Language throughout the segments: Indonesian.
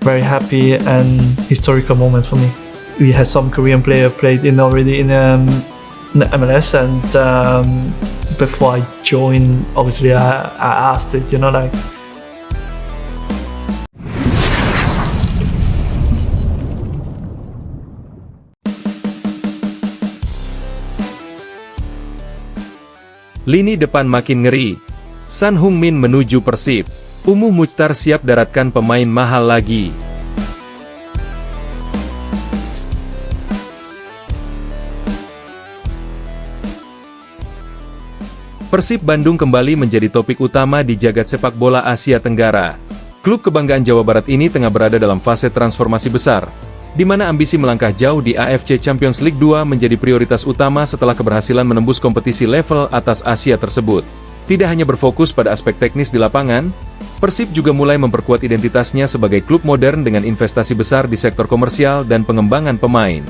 very happy and historical moment for me. We had some Korean player played in already in the MLS, and before I joined, obviously I asked it, like. Lini depan makin ngeri. Son Heung-min menuju Persib. Umuh Muchtar siap daratkan pemain mahal lagi. Persib Bandung kembali menjadi topik utama di jagat sepak bola Asia Tenggara. Klub kebanggaan Jawa Barat ini tengah berada dalam fase transformasi besar, di mana ambisi melangkah jauh di AFC Champions League 2 menjadi prioritas utama setelah keberhasilan menembus kompetisi level atas Asia tersebut. Tidak hanya berfokus pada aspek teknis di lapangan, Persib juga mulai memperkuat identitasnya sebagai klub modern dengan investasi besar di sektor komersial dan pengembangan pemain.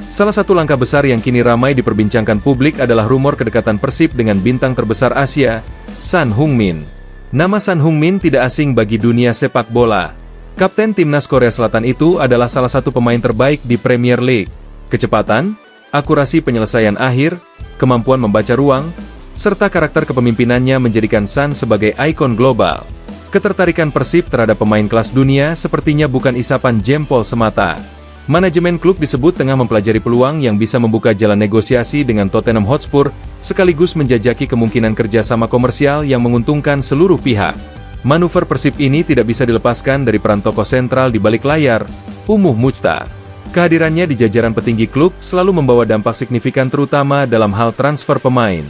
Salah satu langkah besar yang kini ramai diperbincangkan publik adalah rumor kedekatan Persib dengan bintang terbesar Asia, Son Heung-min. Nama Son Heung-min tidak asing bagi dunia sepak bola. Kapten timnas Korea Selatan itu adalah salah satu pemain terbaik di Premier League. Kecepatan, akurasi penyelesaian akhir, kemampuan membaca ruang, serta karakter kepemimpinannya menjadikan Son sebagai ikon global. Ketertarikan Persib terhadap pemain kelas dunia sepertinya bukan isapan jempol semata. Manajemen klub disebut tengah mempelajari peluang yang bisa membuka jalan negosiasi dengan Tottenham Hotspur, sekaligus menjajaki kemungkinan kerjasama komersial yang menguntungkan seluruh pihak. Manuver Persib ini tidak bisa dilepaskan dari peran tokoh sentral di balik layar, Umuh Muchtar. Kehadirannya di jajaran petinggi klub selalu membawa dampak signifikan terutama dalam hal transfer pemain.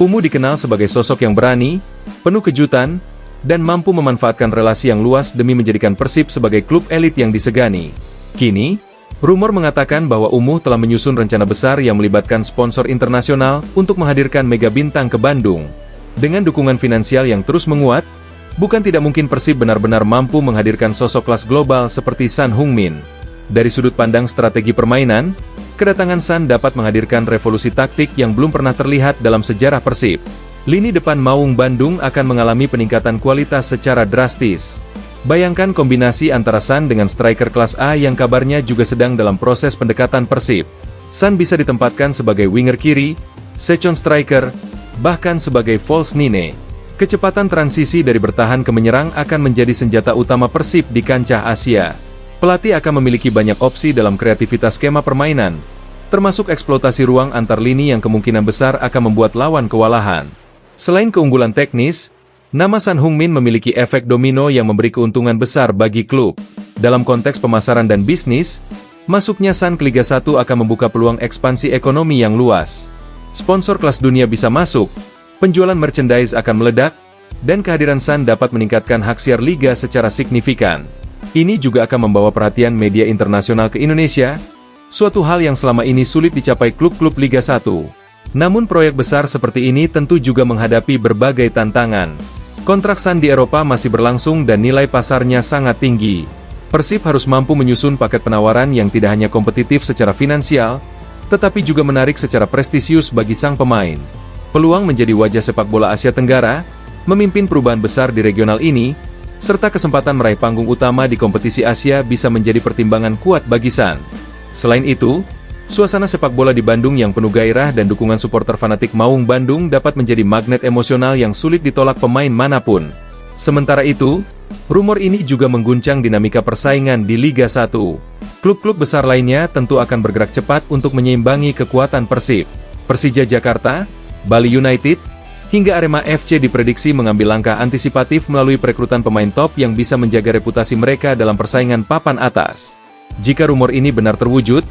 Umuh dikenal sebagai sosok yang berani, penuh kejutan, dan mampu memanfaatkan relasi yang luas demi menjadikan Persib sebagai klub elit yang disegani. Kini, rumor mengatakan bahwa Umuh telah menyusun rencana besar yang melibatkan sponsor internasional untuk menghadirkan mega bintang ke Bandung. Dengan dukungan finansial yang terus menguat, bukan tidak mungkin Persib benar-benar mampu menghadirkan sosok kelas global seperti Son Heung-min. Dari sudut pandang strategi permainan, kedatangan Son dapat menghadirkan revolusi taktik yang belum pernah terlihat dalam sejarah Persib. Lini depan Maung Bandung akan mengalami peningkatan kualitas secara drastis. Bayangkan kombinasi antara Son dengan striker kelas A yang kabarnya juga sedang dalam proses pendekatan Persib. Son bisa ditempatkan sebagai winger kiri, second striker, bahkan sebagai false nine. Kecepatan transisi dari bertahan ke menyerang akan menjadi senjata utama Persib di kancah Asia. Pelatih akan memiliki banyak opsi dalam kreativitas skema permainan, termasuk eksploitasi ruang antar lini yang kemungkinan besar akan membuat lawan kewalahan. Selain keunggulan teknis, nama Son Heung-min memiliki efek domino yang memberi keuntungan besar bagi klub. Dalam konteks pemasaran dan bisnis, masuknya Son ke Liga 1 akan membuka peluang ekspansi ekonomi yang luas. Sponsor kelas dunia bisa masuk, penjualan merchandise akan meledak, dan kehadiran Son dapat meningkatkan hak siar liga secara signifikan. Ini juga akan membawa perhatian media internasional ke Indonesia, suatu hal yang selama ini sulit dicapai klub-klub Liga 1. Namun proyek besar seperti ini tentu juga menghadapi berbagai tantangan. Kontrak Son di Eropa masih berlangsung dan nilai pasarnya sangat tinggi. Persib harus mampu menyusun paket penawaran yang tidak hanya kompetitif secara finansial, tetapi juga menarik secara prestisius bagi sang pemain. Peluang menjadi wajah sepak bola Asia Tenggara, memimpin perubahan besar di regional ini, serta kesempatan meraih panggung utama di kompetisi Asia bisa menjadi pertimbangan kuat bagi Son. Selain itu, suasana sepak bola di Bandung yang penuh gairah dan dukungan supporter fanatik Maung Bandung dapat menjadi magnet emosional yang sulit ditolak pemain manapun. Sementara itu, rumor ini juga mengguncang dinamika persaingan di Liga 1. Klub-klub besar lainnya tentu akan bergerak cepat untuk menyeimbangi kekuatan Persib. Persija Jakarta, Bali United, hingga Arema FC diprediksi mengambil langkah antisipatif melalui perekrutan pemain top yang bisa menjaga reputasi mereka dalam persaingan papan atas. Jika rumor ini benar terwujud,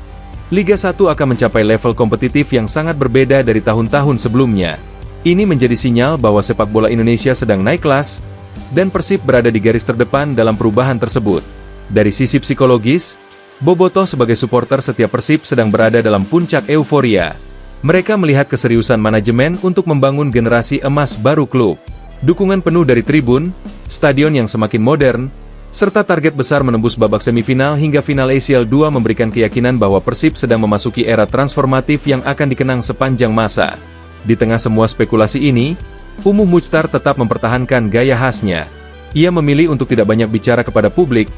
Liga 1 akan mencapai level kompetitif yang sangat berbeda dari tahun-tahun sebelumnya. Ini menjadi sinyal bahwa sepak bola Indonesia sedang naik kelas, dan Persib berada di garis terdepan dalam perubahan tersebut. Dari sisi psikologis, Bobotoh sebagai supporter setiap Persib sedang berada dalam puncak euforia. Mereka melihat keseriusan manajemen untuk membangun generasi emas baru klub. Dukungan penuh dari tribun, stadion yang semakin modern, serta target besar menembus babak semifinal hingga final ACL 2 memberikan keyakinan bahwa Persib sedang memasuki era transformatif yang akan dikenang sepanjang masa. Di tengah semua spekulasi ini, Umuh Muchtar tetap mempertahankan gaya khasnya. Ia memilih untuk tidak banyak bicara kepada publik,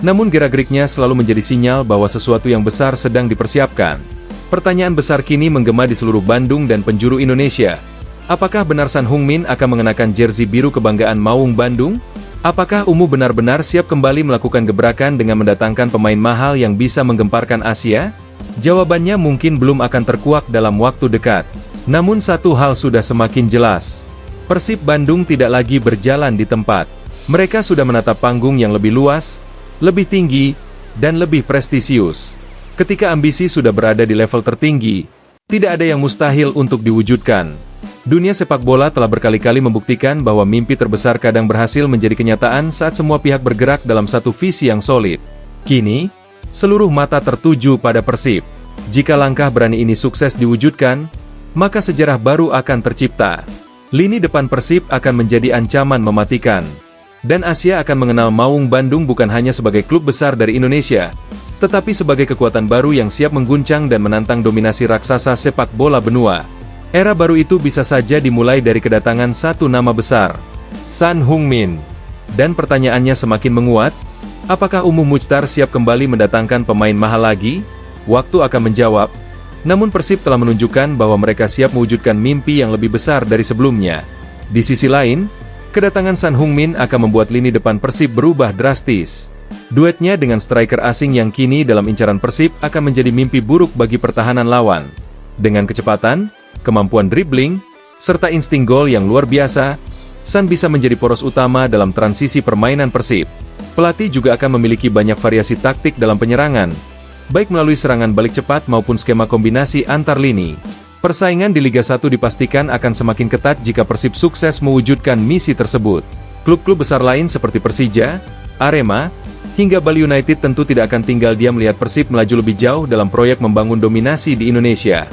Namun gerak-geriknya selalu menjadi sinyal bahwa sesuatu yang besar sedang dipersiapkan. Pertanyaan besar kini menggema di seluruh Bandung dan penjuru Indonesia. Apakah benar Son Heung-min akan mengenakan jersey biru kebanggaan Maung Bandung? Apakah Ungu benar-benar siap kembali melakukan gebrakan dengan mendatangkan pemain mahal yang bisa menggemparkan Asia? Jawabannya mungkin belum akan terkuak dalam waktu dekat. Namun satu hal sudah semakin jelas. Persib Bandung tidak lagi berjalan di tempat. Mereka sudah menatap panggung yang lebih luas, lebih tinggi, dan lebih prestisius. Ketika ambisi sudah berada di level tertinggi, tidak ada yang mustahil untuk diwujudkan. Dunia sepak bola telah berkali-kali membuktikan bahwa mimpi terbesar kadang berhasil menjadi kenyataan saat semua pihak bergerak dalam satu visi yang solid. Kini, seluruh mata tertuju pada Persib. Jika langkah berani ini sukses diwujudkan, maka sejarah baru akan tercipta. Lini depan Persib akan menjadi ancaman mematikan. Dan Asia akan mengenal Maung Bandung bukan hanya sebagai klub besar dari Indonesia, tetapi sebagai kekuatan baru yang siap mengguncang dan menantang dominasi raksasa sepak bola benua. Era baru itu bisa saja dimulai dari kedatangan satu nama besar, Son Heung-min. Dan pertanyaannya semakin menguat, apakah Umuh Muchtar siap kembali mendatangkan pemain mahal lagi? Waktu akan menjawab. Namun Persib telah menunjukkan bahwa mereka siap mewujudkan mimpi yang lebih besar dari sebelumnya. Di sisi lain, kedatangan Son Heung-min akan membuat lini depan Persib berubah drastis. Duetnya dengan striker asing yang kini dalam incaran Persib akan menjadi mimpi buruk bagi pertahanan lawan. Dengan kecepatan, kemampuan dribbling, serta insting gol yang luar biasa, Son bisa menjadi poros utama dalam transisi permainan Persib. Pelatih juga akan memiliki banyak variasi taktik dalam penyerangan, baik melalui serangan balik cepat maupun skema kombinasi antar lini. Persaingan di Liga 1 dipastikan akan semakin ketat jika Persib sukses mewujudkan misi tersebut. Klub-klub besar lain seperti Persija, Arema, hingga Bali United tentu tidak akan tinggal diam melihat Persib melaju lebih jauh dalam proyek membangun dominasi di Indonesia.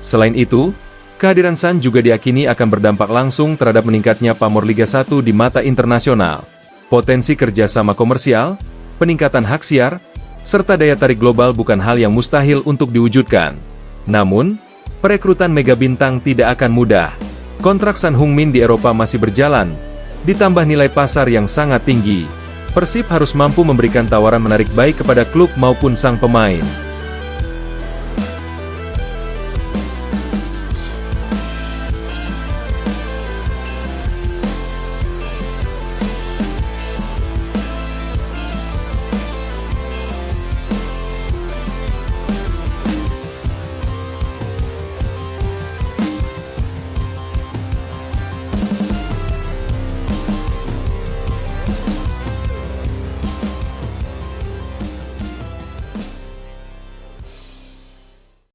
Selain itu, kehadiran Son juga diakini akan berdampak langsung terhadap meningkatnya pamor Liga 1 di mata internasional. Potensi kerjasama komersial, peningkatan hak siar, serta daya tarik global bukan hal yang mustahil untuk diwujudkan. Namun, perekrutan mega bintang tidak akan mudah. Kontrak Son Heung-min di Eropa masih berjalan, ditambah nilai pasar yang sangat tinggi. Persib harus mampu memberikan tawaran menarik baik kepada klub maupun sang pemain.